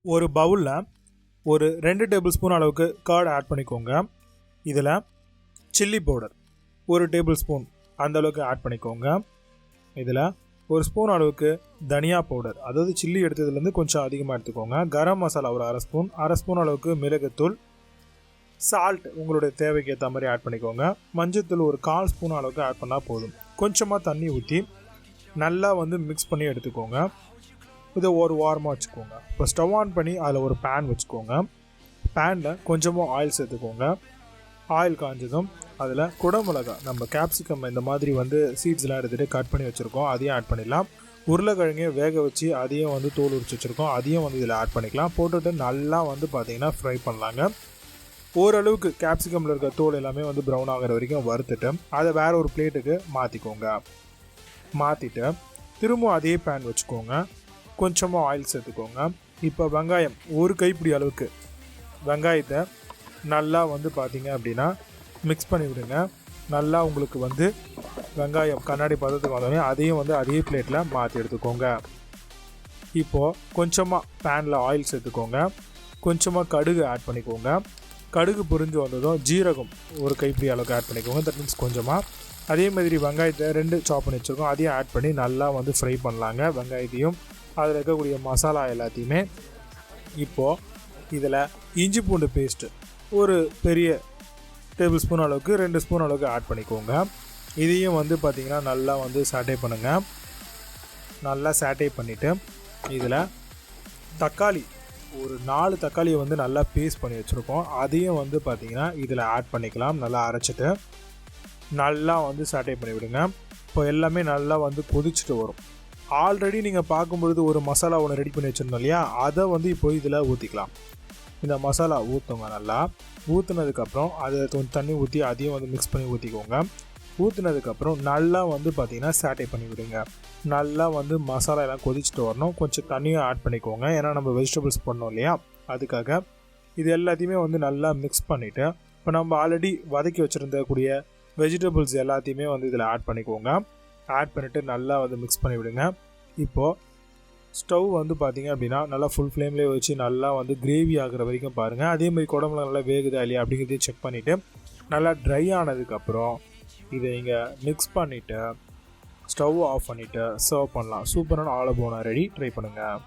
ஒரு பவுலில் ஒரு 2 டேபிள் ஸ்பூன் அளவுக்கு கர்ட் ஆட் பண்ணிக்கோங்க. இதில் சில்லி பவுடர் 1 டேபிள் ஸ்பூன் அந்த அளவுக்கு ஆட் பண்ணிக்கோங்க. இதில் 1 ஸ்பூன் அளவுக்கு தனியா பவுடர், அதாவது சில்லி எடுத்ததுலேருந்து கொஞ்சம் அதிகமாக எடுத்துக்கோங்க. கரம் மசாலா ஒரு அரை ஸ்பூன் அளவுக்கு மிளகுத்தூள், சால்ட் உங்களுடைய தேவைக்கு ஏற்ற மாதிரி ஆட் பண்ணிக்கோங்க. மஞ்சத்தூள் ஒரு 1/4 ஸ்பூன் அளவுக்கு ஆட் பண்ணால் போதும். கொஞ்சமாக தண்ணி ஊற்றி நல்லா மிக்ஸ் பண்ணி எடுத்துக்கோங்க. இதை ஒரு வாரமாக வச்சுக்கோங்க. இப்போ ஸ்டவ் ஆன் பண்ணி அதில் ஒரு பேன் வச்சுக்கோங்க. பேனில் கொஞ்சமாக ஆயில் சேர்த்துக்கோங்க. ஆயில் காஞ்சதும் அதில் குடமிளகா, நம்ம கேப்சிகம் இந்த மாதிரி சீட்ஸ்லாம் எடுத்துகிட்டு கட் பண்ணி வச்சுருக்கோம், அதையும் ஆட் பண்ணிடலாம். உருளைக்கிழங்கையை வேக வச்சு அதையும் தோல் உரிச்சு வச்சுருக்கோம், அதையும் இதில் ஆட் பண்ணிக்கலாம். போட்டுட்டு நல்லா பார்த்தீங்கன்னா ஃப்ரை பண்ணலாங்க. ஓரளவுக்கு கேப்சிகமில் இருக்க தோல் எல்லாமே ப்ரௌன் ஆகிற வரைக்கும் வறுத்துட்டு அதை வேறு ஒரு பிளேட்டுக்கு மாற்றிக்கோங்க. மாற்றிட்டு திரும்ப அதே பேன் வச்சுக்கோங்க. கொஞ்சமாக ஆயில் சேர்த்துக்கோங்க. இப்போ வெங்காயம் ஒரு கைப்பிடி அளவுக்கு வெங்காயத்தை நல்லா பார்த்தீங்க அப்படின்னா மிக்ஸ் பண்ணி விடுங்க. நல்லா உங்களுக்கு வெங்காயம் கண்ணாடி பதத்துக்கு வந்தோடனே அதையும் அதே பிளேட்டில் மாற்றி எடுத்துக்கோங்க. இப்போது கொஞ்சமாக பேனில் ஆயில் சேர்த்துக்கோங்க. கொஞ்சமாக கடுகு ஆட் பண்ணிக்கோங்க. கடுகு புரிஞ்சு வந்ததும் ஜீரகம் ஒரு கைப்பிடி அளவுக்கு ஆட் பண்ணிக்கோங்க. தட் மீன்ஸ் கொஞ்சமாக. அதே மாதிரி வெங்காயத்தை 2 சாப் பண்ணி வச்சுருக்கோம், அதையும் ஆட் பண்ணி நல்லா ஃப்ரை பண்ணலாங்க. வெங்காயத்தையும் அதில் இருக்கக்கூடிய மசாலா எல்லாத்தையுமே. இப்போது இதில் இஞ்சி பூண்டு பேஸ்ட்டு ஒரு பெரிய டேபிள் ஸ்பூன் அளவுக்கு 2 ஸ்பூன் அளவுக்கு ஆட் பண்ணிக்கோங்க. இதையும் பார்த்திங்கன்னா நல்லா சாட்டே பண்ணுங்கள். நல்லா சாட்டே பண்ணிவிட்டு இதில் தக்காளி ஒரு 4 தக்காளியை நல்லா பேஸ்ட் பண்ணி வச்சுருக்கோம், அதையும் பார்த்திங்கன்னா இதில் ஆட் பண்ணிக்கலாம். நல்லா அரைச்சிட்டு நல்லா சாட்டே பண்ணி விடுங்க. இப்போ எல்லாமே நல்லா கொதிச்சுட்டு வரும். ஆல்ரெடி நீங்கள் பார்க்கும்பொழுது ஒரு மசாலா ஒன்று ரெடி பண்ணி வச்சுருந்தோம் இல்லையா, அதை இப்போ இதில் ஊற்றிக்கலாம். இந்த மசாலா ஊற்றுங்க. நல்லா ஊற்றுனதுக்கப்புறம் அதை கொஞ்சம் தண்ணி ஊற்றி அதையும் மிக்ஸ் பண்ணி ஊற்றிக்கோங்க. ஊற்றுனதுக்கப்புறம் நல்லா பார்த்திங்கன்னா சாட்டே பண்ணி விடுங்க. நல்லா மசாலா எல்லாம் கொதிச்சுட்டு வரணும். கொஞ்சம் தண்ணியும் ஆட் பண்ணிக்கோங்க, ஏன்னா நம்ம வெஜிடபிள்ஸ் பண்ணோம் இல்லையா, அதுக்காக. இது எல்லாத்தையுமே நல்லா மிக்ஸ் பண்ணிவிட்டு இப்போ நம்ம ஆல்ரெடி வதக்கி வச்சுருந்தக்கூடிய வெஜிடபிள்ஸ் எல்லாத்தையுமே இதில் ஆட் பண்ணிக்கோங்க. ஆட் பண்ணிவிட்டு நல்லா மிக்ஸ் பண்ணி விடுங்க. இப்போது ஸ்டவ் பார்த்தீங்க அப்படின்னா நல்லா ஃபுல் ஃப்ளேம்லேயே வச்சு நல்லா கிரேவி ஆகிற வரைக்கும் பாருங்கள். அதே மாதிரி குடம்புல நல்லா வேகுதா இல்லையா அப்படிங்கிறதையும் செக் பண்ணிவிட்டு நல்லா ட்ரை ஆனதுக்கப்புறம் இதை இங்கே மிக்ஸ் பண்ணிவிட்டு ஸ்டவ் ஆஃப் பண்ணிவிட்டு சர்வ் பண்ணலாம். சூப்பரான ஆலு போனா ரெடி. ட்ரை பண்ணுங்கள்.